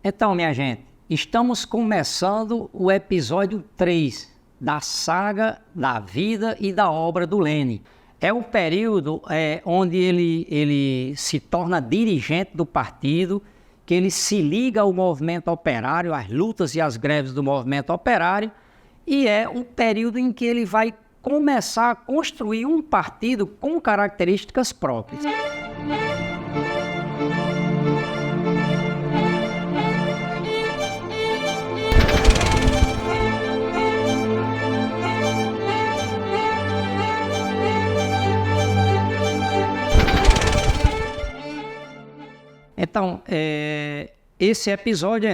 Então, minha gente, estamos começando o episódio 3 da saga da vida e da obra do Lênin. É o período onde ele se torna dirigente do partido, que ele se liga ao movimento operário, às lutas e às greves do movimento operário, e é o período em que ele vai começar a construir um partido com características próprias. Então, esse episódio,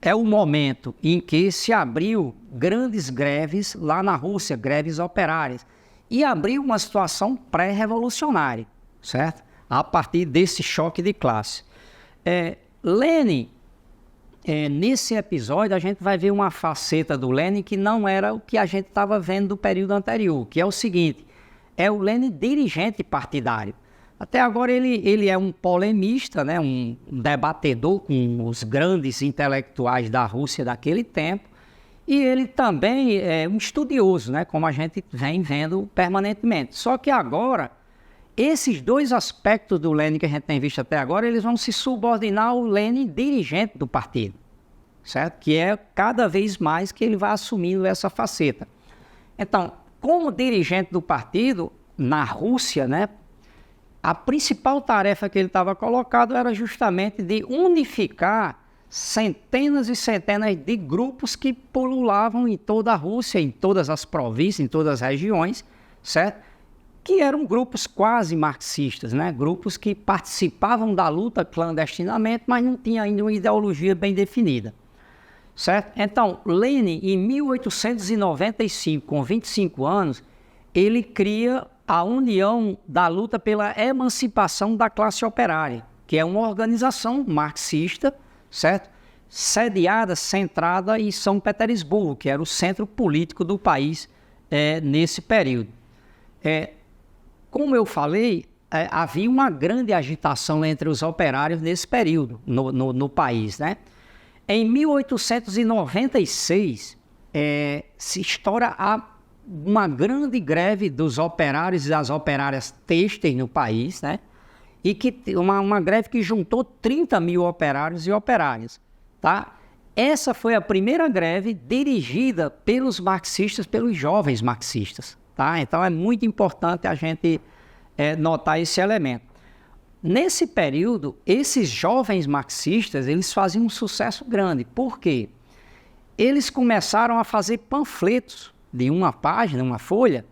é o momento em que se abriu grandes greves lá na Rússia, greves operárias, e abriu uma situação pré-revolucionária, certo? A partir desse choque de classe. Lênin, nesse episódio, a gente vai ver uma faceta do Lênin que não era o que a gente estava vendo do período anterior, que é o seguinte: é o Lênin dirigente partidário. Até agora ele é um polemista, né, um debatedor com os grandes intelectuais da Rússia daquele tempo, e ele também é um estudioso, né, como a gente vem vendo permanentemente. Só que agora, esses dois aspectos do Lênin que a gente tem visto até agora, eles vão se subordinar ao Lênin dirigente do partido, certo? Que é cada vez mais que ele vai assumindo essa faceta. Então, como dirigente do partido, na Rússia, né, a principal tarefa que ele estava colocado era justamente de unificar centenas e centenas de grupos que pululavam em toda a Rússia, em todas as províncias, em todas as regiões, certo? Que eram grupos quase marxistas, né? Grupos que participavam da luta clandestinamente, mas não tinham ainda uma ideologia bem definida, certo? Então, Lênin, em 1895, com 25 anos, ele cria a União da Luta pela Emancipação da Classe Operária, que é uma organização marxista, certo? Sediada, centrada em São Petersburgo, que era o centro político do país nesse período. Como eu falei, havia uma grande agitação entre os operários nesse período no país, né? Em 1896, se estoura uma grande greve dos operários e das operárias têxteis no país, né? E uma greve que juntou 30 mil operários e operárias, tá? Essa foi a primeira greve dirigida pelos marxistas, pelos jovens marxistas, tá? Então é muito importante a gente notar esse elemento. Nesse período, esses jovens marxistas, eles faziam um sucesso grande. Por quê? Eles começaram a fazer panfletos de uma página, uma folha,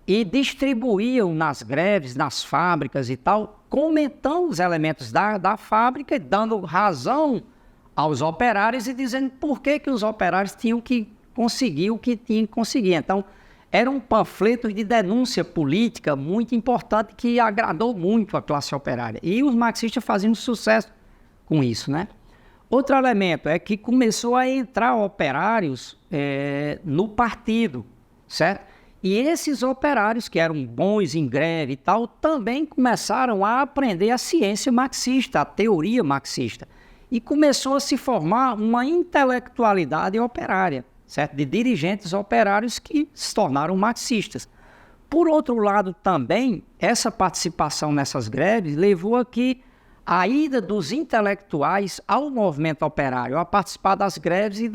e distribuíam nas greves, nas fábricas e tal, comentando os elementos da fábrica, dando razão aos operários e dizendo por que os operários tinham que conseguir o que tinham que conseguir. Então, eram panfletos de denúncia política muito importante que agradou muito a classe operária. E os marxistas faziam sucesso com isso, né? Outro elemento é que começou a entrar operários no partido, certo? E esses operários que eram bons em greve e tal, também começaram a aprender a ciência marxista, a teoria marxista. E começou a se formar uma intelectualidade operária, certo? De dirigentes operários que se tornaram marxistas. Por outro lado também, essa participação nessas greves levou a que a ida dos intelectuais ao movimento operário, a participar das greves e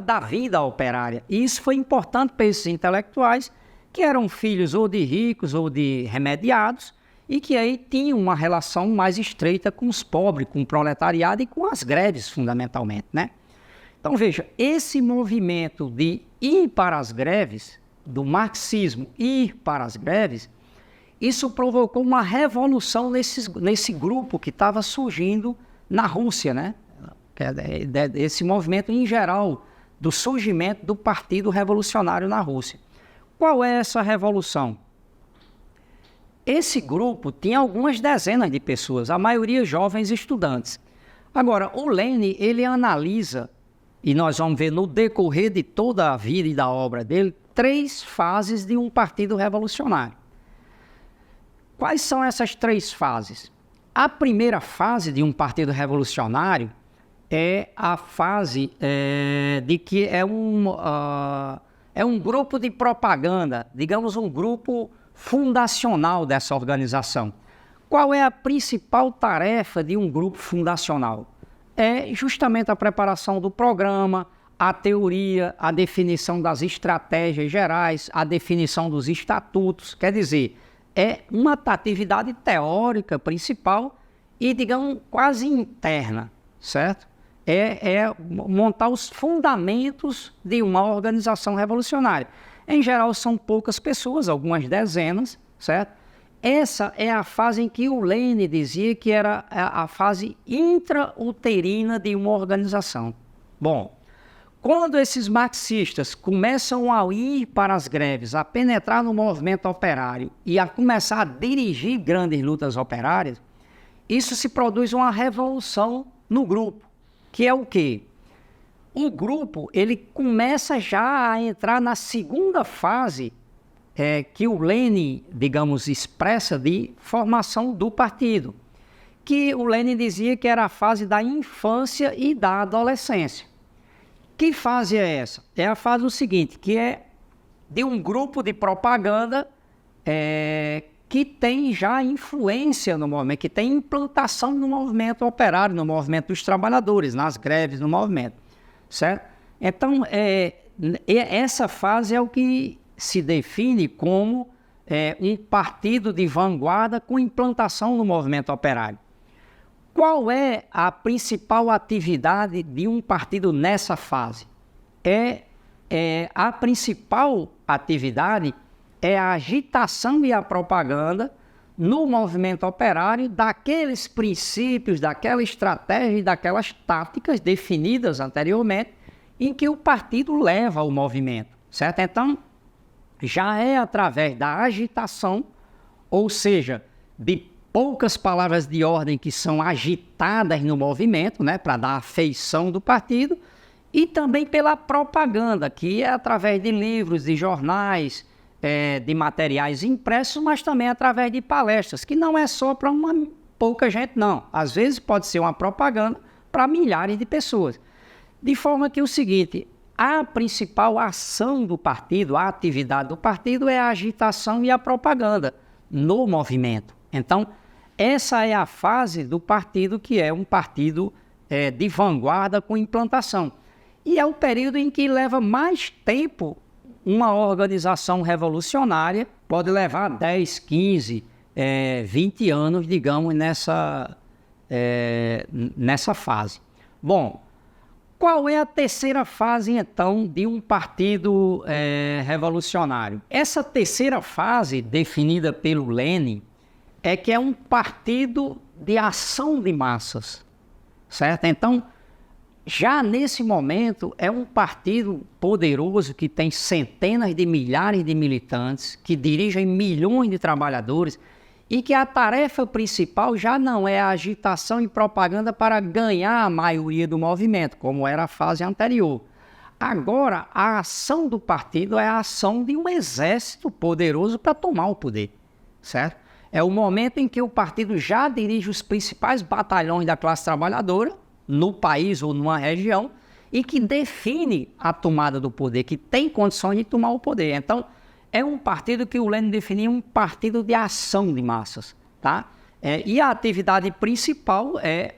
da vida operária. E isso foi importante para esses intelectuais, que eram filhos ou de ricos ou de remediados, e que aí tinham uma relação mais estreita com os pobres, com o proletariado e com as greves, fundamentalmente, né? Então, veja, esse movimento de ir para as greves, do marxismo ir para as greves, isso provocou uma revolução nesse grupo que estava surgindo na Rússia, né? Esse movimento em geral do surgimento do Partido Revolucionário na Rússia. Qual é essa revolução? Esse grupo tinha algumas dezenas de pessoas, a maioria jovens estudantes. Agora, o Lênin, ele analisa, e nós vamos ver no decorrer de toda a vida e da obra dele, 3 fases de um partido revolucionário. Quais são essas 3 fases? A primeira fase de um partido revolucionário é a fase de que é um grupo de propaganda, digamos um grupo fundacional dessa organização. Qual é a principal tarefa de um grupo fundacional? É justamente a preparação do programa, a teoria, a definição das estratégias gerais, a definição dos estatutos. Quer dizer, é uma atividade teórica principal e, digamos, quase interna, certo? É montar os fundamentos de uma organização revolucionária. Em geral, são poucas pessoas, algumas dezenas, certo? Essa é a fase em que o Lênin dizia que era a fase intrauterina de uma organização. Bom, quando esses marxistas começam a ir para as greves, a penetrar no movimento operário e a começar a dirigir grandes lutas operárias, isso se produz uma revolução no grupo. Que é o quê? O grupo ele começa já a entrar na segunda fase que o Lênin, digamos, expressa de formação do partido, que o Lênin dizia que era a fase da infância e da adolescência. Que fase é essa? É a fase seguinte, que é de um grupo de propaganda que tem já influência no movimento, que tem implantação no movimento operário, no movimento dos trabalhadores, nas greves, no movimento, certo? Então, essa fase é o que se define como um partido de vanguarda com implantação no movimento operário. Qual é a principal atividade de um partido nessa fase? A principal atividade é a agitação e a propaganda no movimento operário daqueles princípios, daquela estratégia e daquelas táticas definidas anteriormente em que o partido leva o movimento, certo? Então, já é através da agitação, ou seja, de poucas palavras de ordem que são agitadas no movimento, né, para dar a feição do partido, e também pela propaganda, que é através de livros, de jornais, de materiais impressos, mas também através de palestras, que não é só para uma pouca gente, não. Às vezes pode ser uma propaganda para milhares de pessoas. De forma que o seguinte, a principal ação do partido, a atividade do partido é a agitação e a propaganda no movimento. Então, essa é a fase do partido que é um partido de vanguarda com implantação. E é o período em que leva mais tempo uma organização revolucionária, pode levar 10, 15, 20 anos, digamos, nessa fase. Bom, qual é a terceira fase, então, de um partido revolucionário? Essa terceira fase, definida pelo Lênin, é que é um partido de ação de massas, certo? Então, já nesse momento, é um partido poderoso que tem centenas de milhares de militantes, que dirigem milhões de trabalhadores e que a tarefa principal já não é a agitação e propaganda para ganhar a maioria do movimento, como era a fase anterior. Agora, a ação do partido é a ação de um exército poderoso para tomar o poder, certo? É o momento em que o partido já dirige os principais batalhões da classe trabalhadora, no país ou numa região, e que define a tomada do poder, que tem condições de tomar o poder. Então, é um partido que o Lênin definia um partido de ação de massas, tá? E a atividade principal é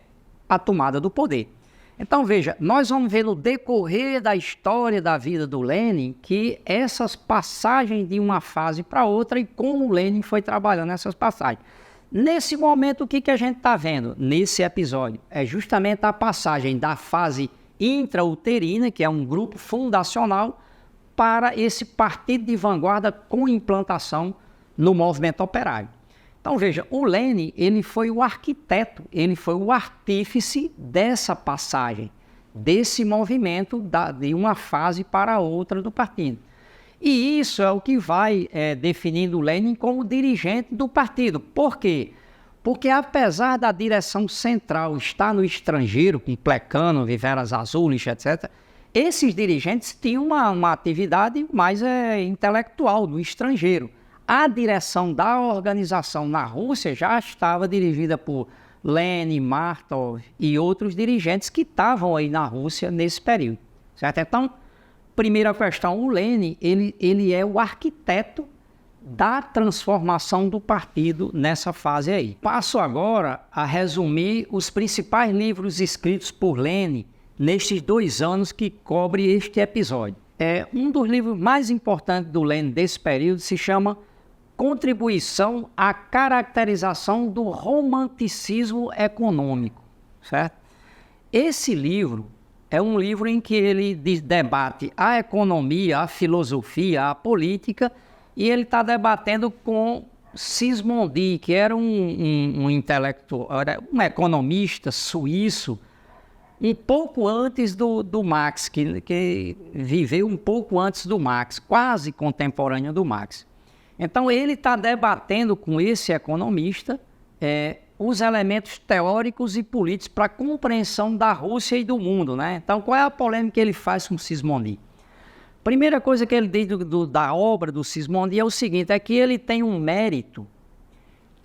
a tomada do poder. Então, veja, nós vamos ver no decorrer da história da vida do Lênin que essas passagens de uma fase para outra e como o Lênin foi trabalhando essas passagens. Nesse momento, o que a gente está vendo nesse episódio? É justamente a passagem da fase intrauterina, que é um grupo fundacional, para esse partido de vanguarda com implantação no movimento operário. Então, veja, o Lênin, ele foi o arquiteto, ele foi o artífice dessa passagem, desse movimento de uma fase para outra do partido. E isso é o que vai definindo o Lênin como dirigente do partido. Por quê? Porque apesar da direção central estar no estrangeiro, com Plekhanov, Viveras Azulis, etc., esses dirigentes tinham uma atividade mais intelectual no estrangeiro. A direção da organização na Rússia já estava dirigida por Lenin, Martov e outros dirigentes que estavam aí na Rússia nesse período, certo? Então, primeira questão, o Lenin, ele é o arquiteto da transformação do partido nessa fase aí. Passo agora a resumir os principais livros escritos por Lenin nestes 2 anos que cobre este episódio. Um dos livros mais importantes do Lenin desse período se chama Contribuição à Caracterização do Romanticismo Econômico, certo? Esse livro é um livro em que ele debate a economia, a filosofia, a política, e ele está debatendo com Sismondi, que era um intelectual, um economista suíço, um pouco antes do Marx, que viveu um pouco antes do Marx, quase contemporâneo do Marx. Então, ele está debatendo com esse economista os elementos teóricos e políticos para a compreensão da Rússia e do mundo, né? Então, qual é a polêmica que ele faz com Sismondi? Primeira coisa que ele diz da obra do Sismondi é o seguinte, é que ele tem um mérito,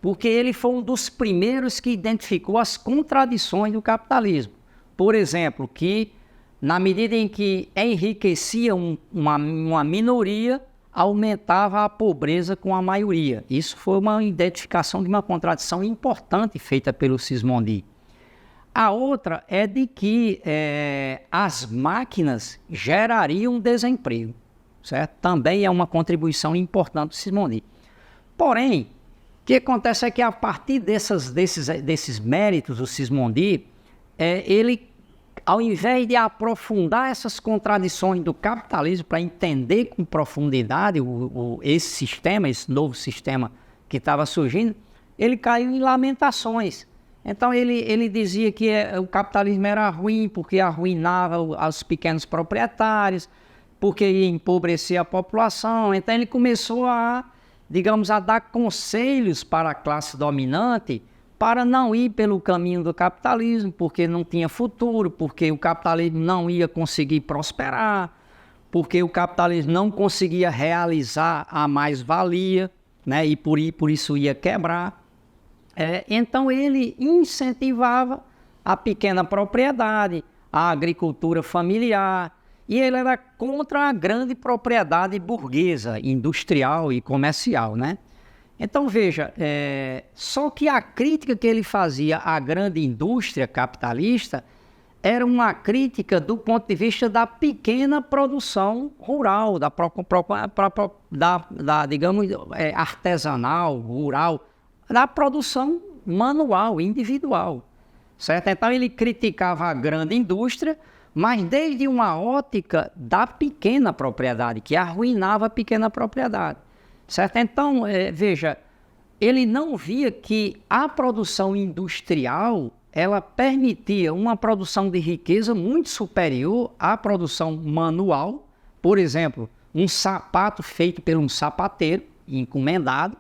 porque ele foi um dos primeiros que identificou as contradições do capitalismo. Por exemplo, que na medida em que enriquecia uma minoria, aumentava a pobreza com a maioria. Isso foi uma identificação de uma contradição importante feita pelo Sismondi. A outra é de que as máquinas gerariam desemprego, certo? Também é uma contribuição importante do Sismondi. Porém, o que acontece é que a partir desses méritos do Sismondi, ele, ao invés de aprofundar essas contradições do capitalismo para entender com profundidade esse novo sistema que estava surgindo, ele caiu em lamentações. Então ele dizia que o capitalismo era ruim porque arruinava os pequenos proprietários, porque ia empobrecer a população. Então ele começou a dar conselhos para a classe dominante para não ir pelo caminho do capitalismo, porque não tinha futuro, porque o capitalismo não ia conseguir prosperar, porque o capitalismo não conseguia realizar a mais-valia, né? E por isso ia quebrar. Então ele incentivava a pequena propriedade, a agricultura familiar, e ele era contra a grande propriedade burguesa, industrial e comercial, né? Então, veja, só que a crítica que ele fazia à grande indústria capitalista era uma crítica do ponto de vista da pequena produção rural, artesanal, rural, da produção manual, individual, certo? Então, ele criticava a grande indústria, mas desde uma ótica da pequena propriedade, que arruinava a pequena propriedade. Certo? Então, veja, ele não via que a produção industrial, ela permitia uma produção de riqueza muito superior à produção manual. Por exemplo, um sapato feito por um sapateiro, encomendado,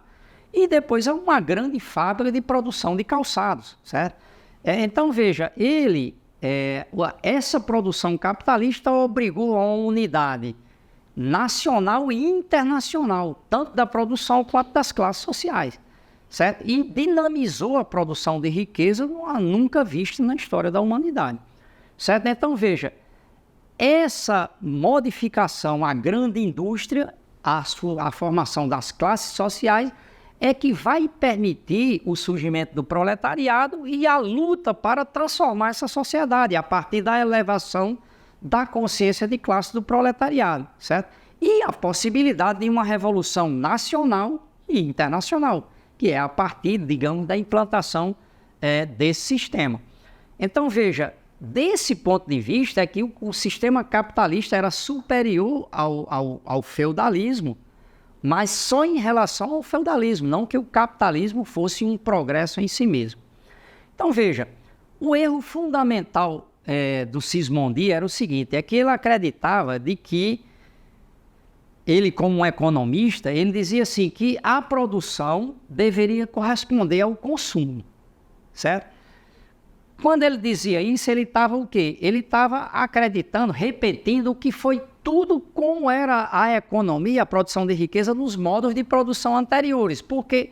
e depois é uma grande fábrica de produção de calçados, certo? Então, veja, essa produção capitalista obrigou a uma unidade nacional e internacional, tanto da produção quanto das classes sociais, certo? E dinamizou a produção de riqueza nunca vista na história da humanidade, certo? Então, veja, essa modificação à grande indústria, a formação das classes sociais, é que vai permitir o surgimento do proletariado e a luta para transformar essa sociedade a partir da elevação da consciência de classe do proletariado, certo? E a possibilidade de uma revolução nacional e internacional, que é a partir, da implantação desse sistema. Então, veja, desse ponto de vista é que o sistema capitalista era superior ao feudalismo, mas só em relação ao feudalismo, não que o capitalismo fosse um progresso em si mesmo. Então, veja, o erro fundamental do Sismondi era o seguinte, é que ele acreditava de que, ele como um economista, ele dizia assim, que a produção deveria corresponder ao consumo, certo? Quando ele dizia isso, ele estava o quê? Ele estava acreditando, repetindo o que foi tudo como era a economia, a produção de riqueza nos modos de produção anteriores. Por quê?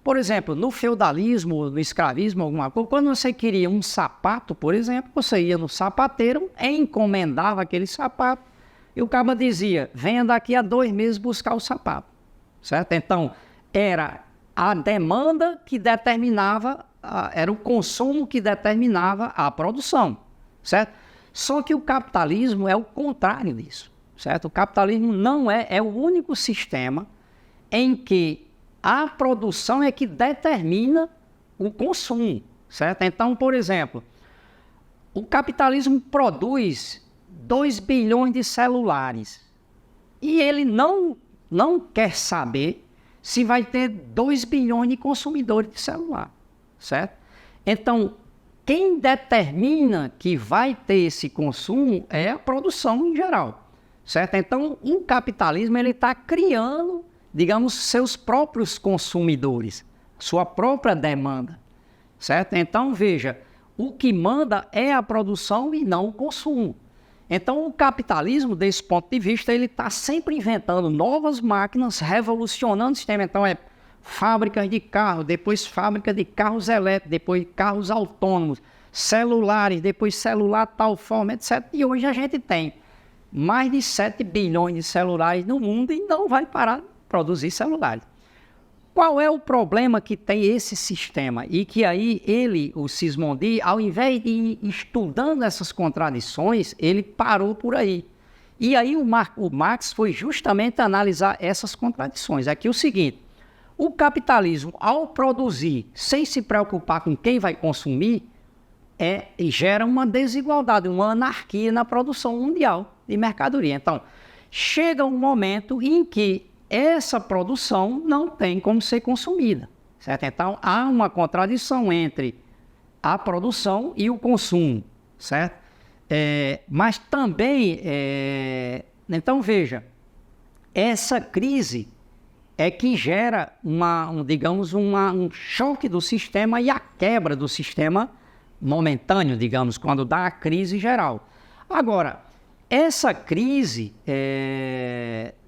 Por exemplo, no feudalismo, no escravismo, alguma coisa, quando você queria um sapato, por exemplo, você ia no sapateiro, encomendava aquele sapato, e o cara dizia, venha daqui a 2 meses buscar o sapato, certo? Então, era a demanda que determinava, era o consumo que determinava a produção, certo? Só que o capitalismo é o contrário disso, certo? O capitalismo não é o único sistema em que a produção é que determina o consumo, certo? Então, por exemplo, o capitalismo produz 2 bilhões de celulares e ele não quer saber se vai ter 2 bilhões de consumidores de celular, certo? Então, quem determina que vai ter esse consumo é a produção em geral, certo? Então, o capitalismo ele está criando, digamos, seus próprios consumidores, sua própria demanda, certo? Então, veja, o que manda é a produção e não o consumo. Então, o capitalismo, desse ponto de vista, ele está sempre inventando novas máquinas, revolucionando o sistema. Então, é fábricas de carro, depois fábrica de carros elétricos, depois carros autônomos, celulares, depois celular tal forma, etc. E hoje a gente tem mais de 7 bilhões de celulares no mundo e não vai parar de produzir celulares. Qual é o problema que tem esse sistema? E que aí ele, o Sismondi, ao invés de ir estudando essas contradições, ele parou por aí. E aí o Marx foi justamente analisar essas contradições. Aqui é o seguinte, o capitalismo, ao produzir sem se preocupar com quem vai consumir, gera uma desigualdade, uma anarquia na produção mundial de mercadoria. Então, chega um momento em que essa produção não tem como ser consumida, certo? Então, há uma contradição entre a produção e o consumo, certo? Mas também, então veja, essa crise é que gera um choque do sistema e a quebra do sistema momentâneo, digamos, quando dá a crise geral. Agora, essa crise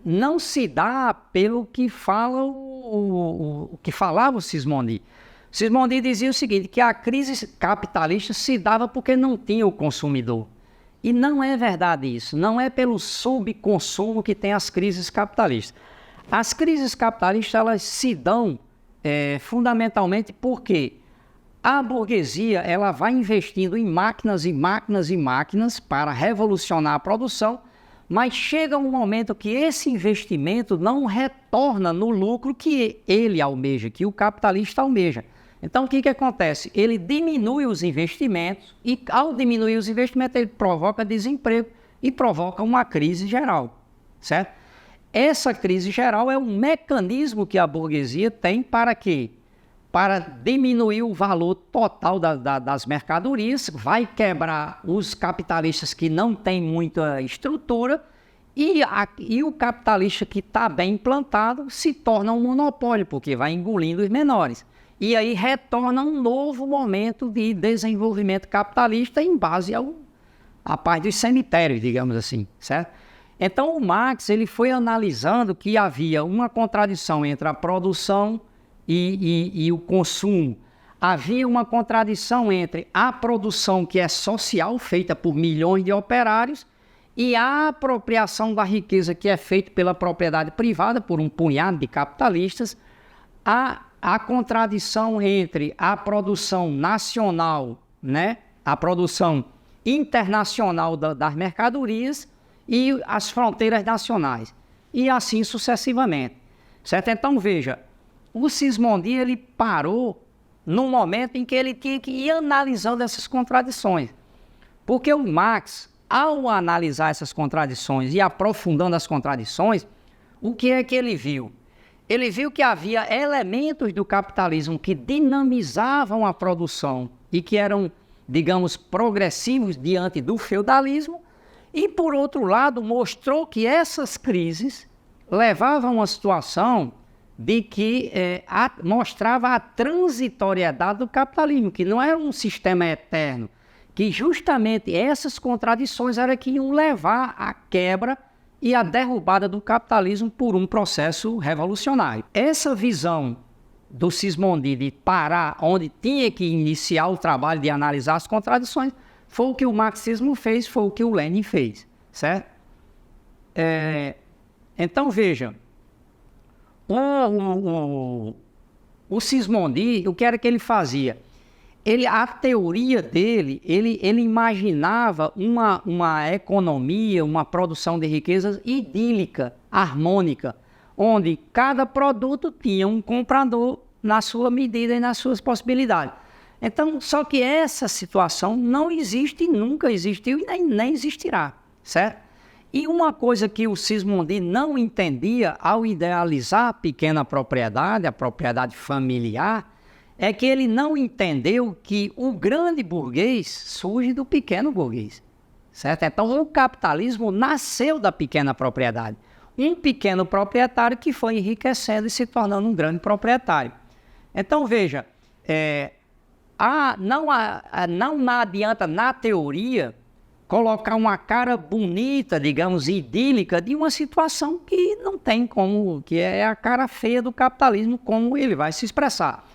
não se dá pelo que fala o que falava o Sismondi. Sismondi dizia o seguinte, que a crise capitalista se dava porque não tinha o consumidor. E não é verdade isso, não é pelo subconsumo que tem as crises capitalistas. As crises capitalistas, elas se dão fundamentalmente porque a burguesia ela vai investindo em máquinas e máquinas e máquinas para revolucionar a produção, mas chega um momento que esse investimento não retorna no lucro que ele almeja, que o capitalista almeja. Então, o que acontece? Ele diminui os investimentos e, ao diminuir os investimentos, ele provoca desemprego e provoca uma crise geral, certo? Essa crise geral é um mecanismo que a burguesia tem para quê? Para diminuir o valor total das mercadorias, vai quebrar os capitalistas que não têm muita estrutura e o capitalista que está bem implantado se torna um monopólio, porque vai engolindo os menores. E aí retorna um novo momento de desenvolvimento capitalista em base à paz dos cemitérios, digamos assim, certo? Então o Marx ele foi analisando que havia uma contradição entre a produção e o consumo. Havia uma contradição entre a produção que é social, feita por milhões de operários, e a apropriação da riqueza que é feita pela propriedade privada, por um punhado de capitalistas. A contradição entre a produção nacional, né, a produção internacional das mercadorias e as fronteiras nacionais, e assim sucessivamente, certo? Então, veja, o Sismondi ele parou no momento em que ele tinha que ir analisando essas contradições, porque o Marx, ao analisar essas contradições e aprofundando as contradições, o que é que ele viu? Ele viu que havia elementos do capitalismo que dinamizavam a produção e que eram, digamos, progressivos diante do feudalismo, e, por outro lado, mostrou que essas crises levavam a uma situação de que mostrava a transitoriedade do capitalismo, que não era um sistema eterno, que justamente essas contradições eram que iam levar à quebra e à derrubada do capitalismo por um processo revolucionário. Essa visão do Sismondi de parar onde tinha que iniciar o trabalho de analisar as contradições, foi o que o marxismo fez, foi o que o Lenin fez, certo? Então, veja, o Sismondi, o que era que ele fazia? A teoria dele, ele imaginava uma economia, uma produção de riquezas idílica, harmônica, onde cada produto tinha um comprador na sua medida e nas suas possibilidades. Então, só que essa situação não existe, nunca existiu e nem existirá, certo? E uma coisa que o Sismondi não entendia ao idealizar a pequena propriedade, a propriedade familiar, é que ele não entendeu que o grande burguês surge do pequeno burguês, certo? Então, o capitalismo nasceu da pequena propriedade. Um pequeno proprietário que foi enriquecendo e se tornando um grande proprietário. Então, veja, não adianta, na teoria, colocar uma cara bonita, digamos, idílica, de uma situação que não tem como, que é a cara feia do capitalismo, como ele vai se expressar.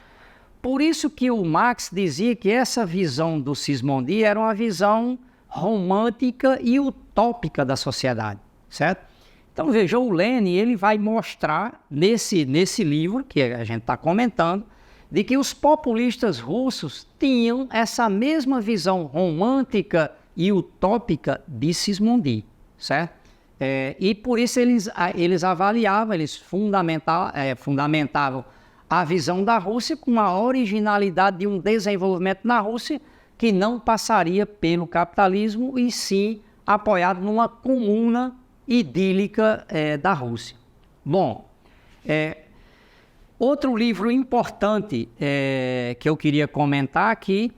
Por isso que o Marx dizia que essa visão do Sismondi era uma visão romântica e utópica da sociedade, certo? Então, veja, o Lenin, ele vai mostrar nesse livro, que a gente está comentando, de que os populistas russos tinham essa mesma visão romântica e utópica de Sismondi, certo? E por isso eles avaliavam, eles fundamentavam a visão da Rússia com a originalidade de um desenvolvimento na Rússia que não passaria pelo capitalismo e sim apoiado numa comuna idílica da Rússia. Bom, outro livro importante que eu queria comentar aqui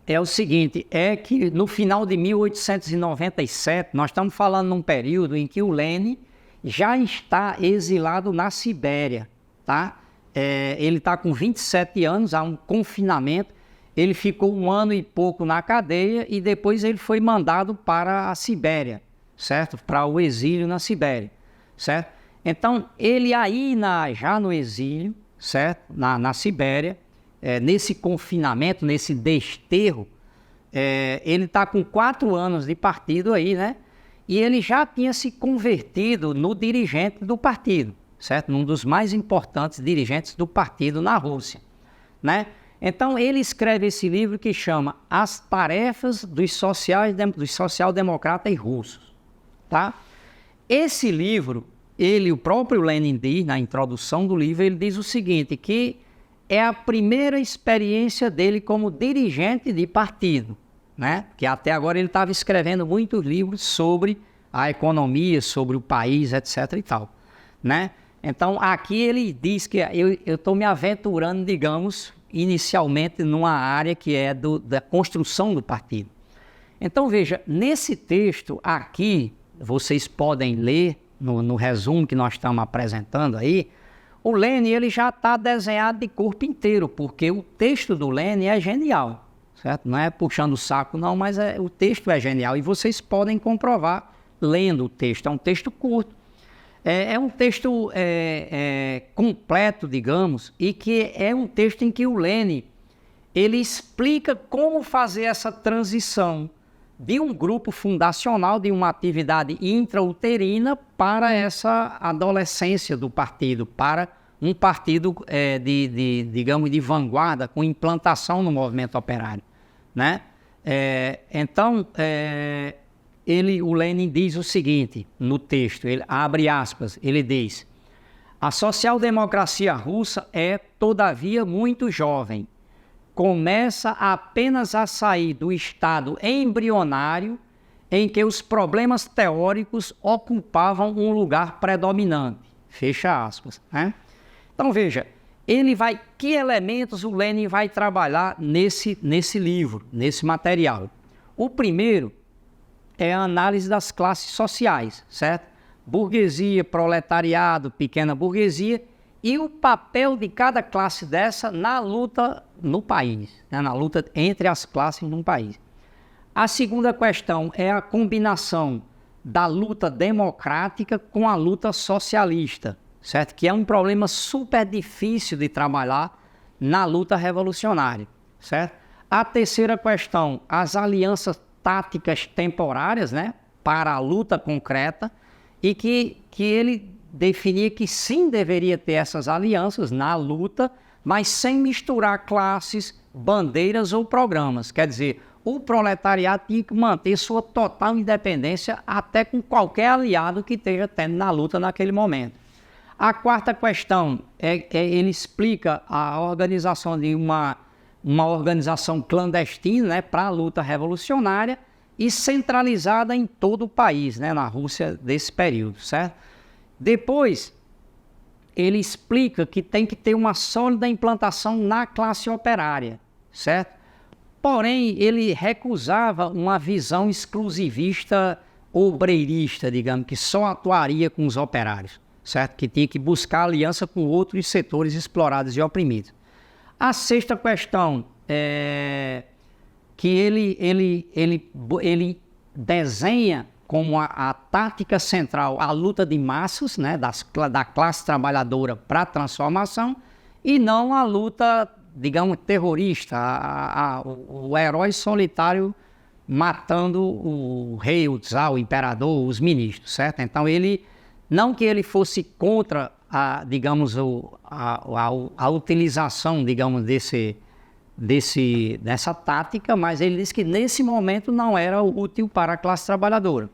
é o seguinte, é que no final de 1897, nós estamos falando num período em que o Lenin já está exilado na Sibéria, tá? Ele está com 27 anos, há um confinamento, ele ficou 1 ano e pouco na cadeia e depois ele foi mandado para a Sibéria, certo? Para o exílio na Sibéria, certo? Então, ele aí já no exílio, certo? Na Sibéria, nesse confinamento, nesse desterro, ele está com 4 anos de partido aí, né? E ele já tinha se convertido no dirigente do partido, certo? Um dos mais importantes dirigentes do partido na Rússia, né? Então, ele escreve esse livro que chama As Tarefas dos Social-Democratas Russos, tá? Esse livro, o próprio Lenin diz, na introdução do livro, ele diz o seguinte, que é a primeira experiência dele como dirigente de partido, né? Que até agora ele estava escrevendo muitos livros sobre a economia, sobre o país, etc. e tal, né? Então, aqui ele diz que eu estou me aventurando, digamos, inicialmente numa área que é da construção do partido. Então, veja, nesse texto aqui, vocês podem ler, no resumo que nós estamos apresentando aí, o Lenin ele já está desenhado de corpo inteiro, porque o texto do Lenin é genial, certo? Não é puxando o saco não, mas o texto é genial e vocês podem comprovar lendo o texto. É um texto curto, é um texto completo, digamos, e que é um texto em que o Lenin ele explica como fazer essa transição de um grupo fundacional, de uma atividade intrauterina para essa adolescência do partido, para um partido digamos, de vanguarda, com implantação no movimento operário, né? Então, o Lenin diz o seguinte no texto, ele abre aspas, ele diz: a social-democracia russa é, todavia, muito jovem. Começa apenas a sair do estado embrionário em que os problemas teóricos ocupavam um lugar predominante. Fecha aspas, né? Então, veja, que elementos o Lenin vai trabalhar nesse livro, nesse material? O primeiro é a análise das classes sociais, certo? Burguesia, proletariado, pequena burguesia, e o papel de cada classe dessa na luta no país, né? Na luta entre as classes num país. A segunda questão é a combinação da luta democrática com a luta socialista, certo? Que é um problema super difícil de trabalhar na luta revolucionária, certo? A terceira questão, as alianças táticas temporárias, né, para a luta concreta, e que ele definia que sim deveria ter essas alianças na luta, mas sem misturar classes, bandeiras ou programas. Quer dizer, o proletariado tinha que manter sua total independência até com qualquer aliado que esteja tendo na luta naquele momento. A quarta questão ele explica a organização de uma organização clandestina, né, para a luta revolucionária e centralizada em todo o país, né, na Rússia desse período, certo? Depois, ele explica que tem que ter uma sólida implantação na classe operária, certo? Porém, ele recusava uma visão exclusivista obreirista, digamos, que só atuaria com os operários, certo? Que tinha que buscar aliança com outros setores explorados e oprimidos. A sexta questão é que ele desenha como a tática central a luta de massas, né, da classe trabalhadora para a transformação, e não a luta, digamos, terrorista, o herói solitário matando o rei, o czar, o imperador, os ministros, certo? Então não que ele fosse contra digamos, a utilização, digamos, dessa tática, mas ele disse que nesse momento não era útil para a classe trabalhadora,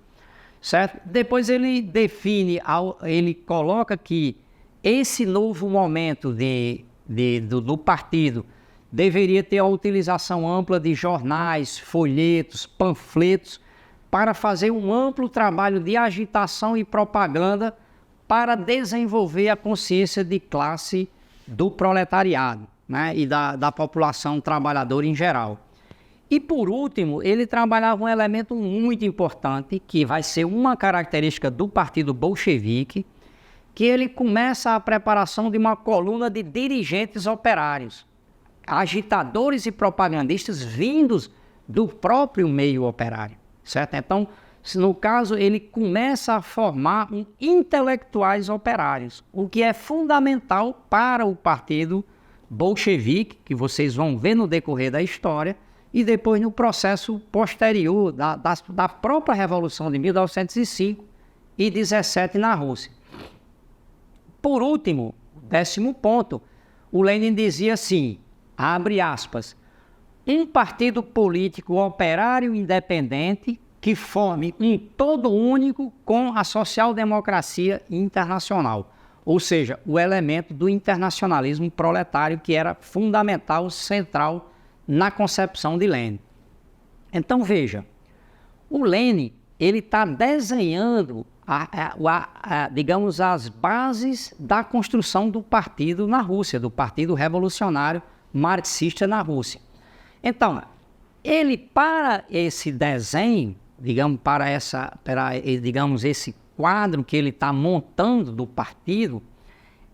certo? Depois ele define, ele coloca que esse novo momento do partido deveria ter a utilização ampla de jornais, folhetos, panfletos, para fazer um amplo trabalho de agitação e propaganda para desenvolver a consciência de classe do proletariado, né, e da população trabalhadora em geral. E, por último, ele trabalhava um elemento muito importante, que vai ser uma característica do Partido Bolchevique, que ele começa a preparação de uma coluna de dirigentes operários, agitadores e propagandistas vindos do próprio meio operário, certo? Então, no caso, ele começa a formar intelectuais operários, o que é fundamental para o Partido Bolchevique, que vocês vão ver no decorrer da história, e depois no processo posterior da própria Revolução de 1905 e 17 na Rússia. Por último, 10º ponto, o Lenin dizia assim, abre aspas, um partido político operário independente que forme um todo único com a social-democracia internacional, ou seja, o elemento do internacionalismo proletário que era fundamental, central na concepção de Lenin. Então veja, o Lenin ele está desenhando digamos, as bases da construção do partido na Rússia, do Partido Revolucionário Marxista na Rússia. Então, ele, para esse desenho, digamos, digamos, esse quadro que ele está montando do partido,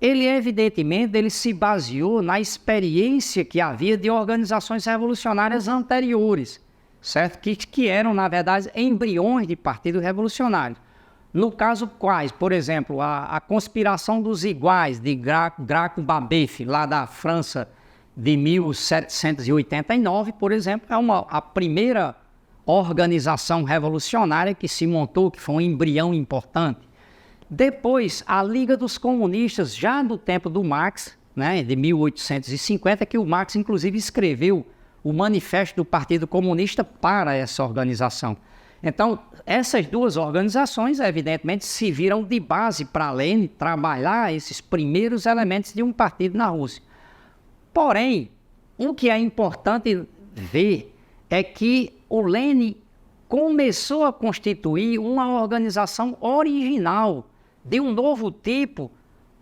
ele, evidentemente, ele se baseou na experiência que havia de organizações revolucionárias anteriores, certo? Que eram, na verdade, embriões de partido revolucionário. No caso, quais? Por exemplo, a conspiração dos iguais de Graco-Babeuf, lá da França, de 1789, por exemplo, é a primeira organização revolucionária que se montou, que foi um embrião importante. Depois, a Liga dos Comunistas, já do tempo do Marx, né, de 1850, que o Marx, inclusive, escreveu o Manifesto do Partido Comunista para essa organização. Então, essas duas organizações, evidentemente, se viram de base para Lenin trabalhar esses primeiros elementos de um partido na Rússia. Porém, o que é importante ver é que o Lenin começou a constituir uma organização original de um novo tipo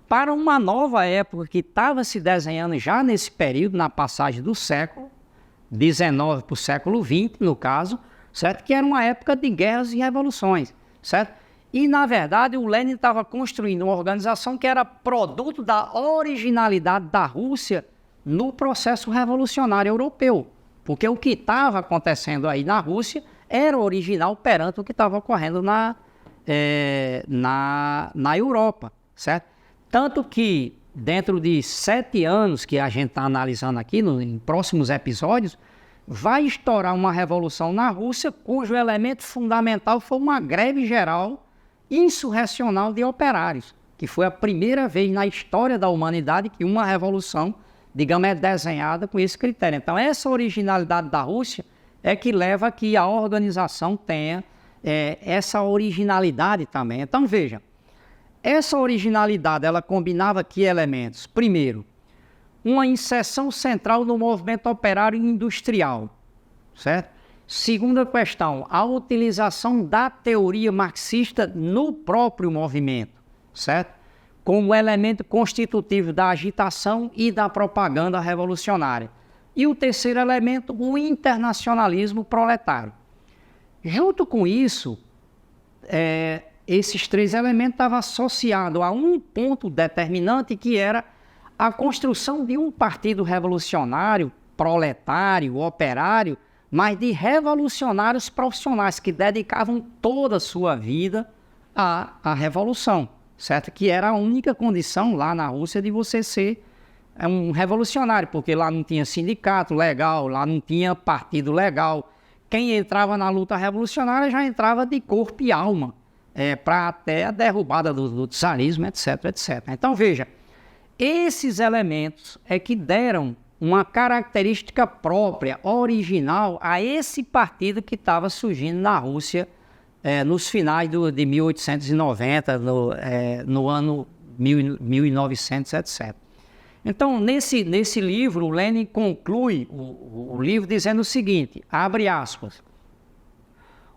para uma nova época que estava se desenhando já nesse período, na passagem do século XIX para o século XX, no caso, certo? Que era uma época de guerras e revoluções, certo? E, na verdade, o Lenin estava construindo uma organização que era produto da originalidade da Rússia no processo revolucionário europeu, porque o que estava acontecendo aí na Rússia era original perante o que estava ocorrendo na Europa, certo? Tanto que, dentro de 7 anos que a gente está analisando aqui, em próximos episódios, vai estourar uma revolução na Rússia, cujo elemento fundamental foi uma greve geral insurrecional de operários, que foi a primeira vez na história da humanidade que uma revolução, digamos, é desenhada com esse critério. Então, essa originalidade da Rússia é que leva a que a organização tenha essa originalidade também. Então, veja, essa originalidade, ela combinava que elementos? Primeiro, uma inserção central no movimento operário e industrial, certo? Segunda questão, a utilização da teoria marxista no próprio movimento, certo? Como elemento constitutivo da agitação e da propaganda revolucionária. E o terceiro elemento, o internacionalismo proletário. Junto com isso, esses 3 elementos estavam associados a um ponto determinante que era a construção de um partido revolucionário, proletário, operário, mas de revolucionários profissionais que dedicavam toda a sua vida à revolução, certo? Que era a única condição lá na Rússia de você ser um revolucionário, porque lá não tinha sindicato legal, lá não tinha partido legal. Quem entrava na luta revolucionária já entrava de corpo e alma, para até a derrubada do czarismo, etc, etc. Então, veja, esses elementos é que deram uma característica própria, original, a esse partido que estava surgindo na Rússia nos finais de 1890, no ano 1900, etc. Então, nesse livro, o Lenin conclui o livro dizendo o seguinte, abre aspas,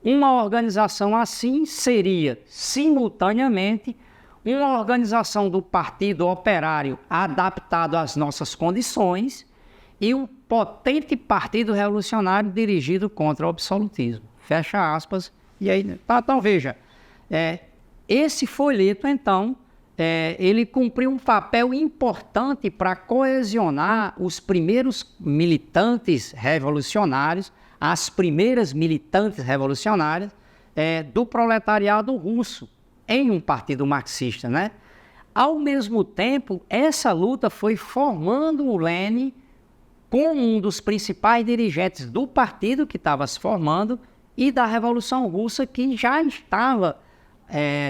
uma organização assim seria, simultaneamente, uma organização do Partido Operário adaptado às nossas condições e um potente partido revolucionário dirigido contra o absolutismo. Fecha aspas. E aí, então veja, esse folheto, então, ele cumpriu um papel importante para coesionar os primeiros militantes revolucionários, as primeiras militantes revolucionárias do proletariado russo, em um partido marxista, né? Ao mesmo tempo, essa luta foi formando o Lenin como um dos principais dirigentes do partido que estava se formando e da Revolução Russa que já estava,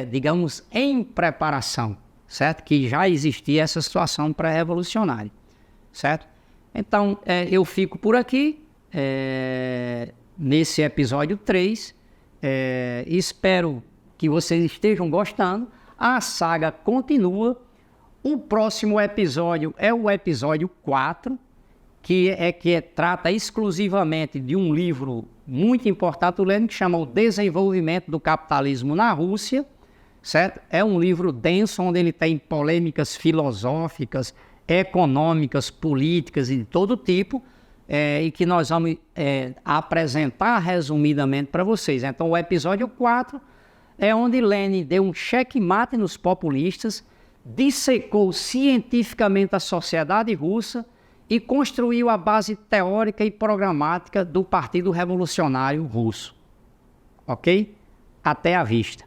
digamos, em preparação, certo? Que já existia essa situação pré-revolucionária, certo? Então, eu fico por aqui, nesse episódio 3, espero que vocês estejam gostando. A saga continua. O próximo episódio é o episódio 4, que trata exclusivamente de um livro muito importante do Lenin, que chama O Desenvolvimento do Capitalismo na Rússia, certo? É um livro denso, onde ele tem polêmicas filosóficas, econômicas, políticas e de todo tipo, e que nós vamos apresentar resumidamente para vocês. Então, o episódio 4 é onde Lenin deu um checkmate nos populistas, dissecou cientificamente a sociedade russa e construiu a base teórica e programática do Partido Revolucionário Russo. Ok? Até a vista.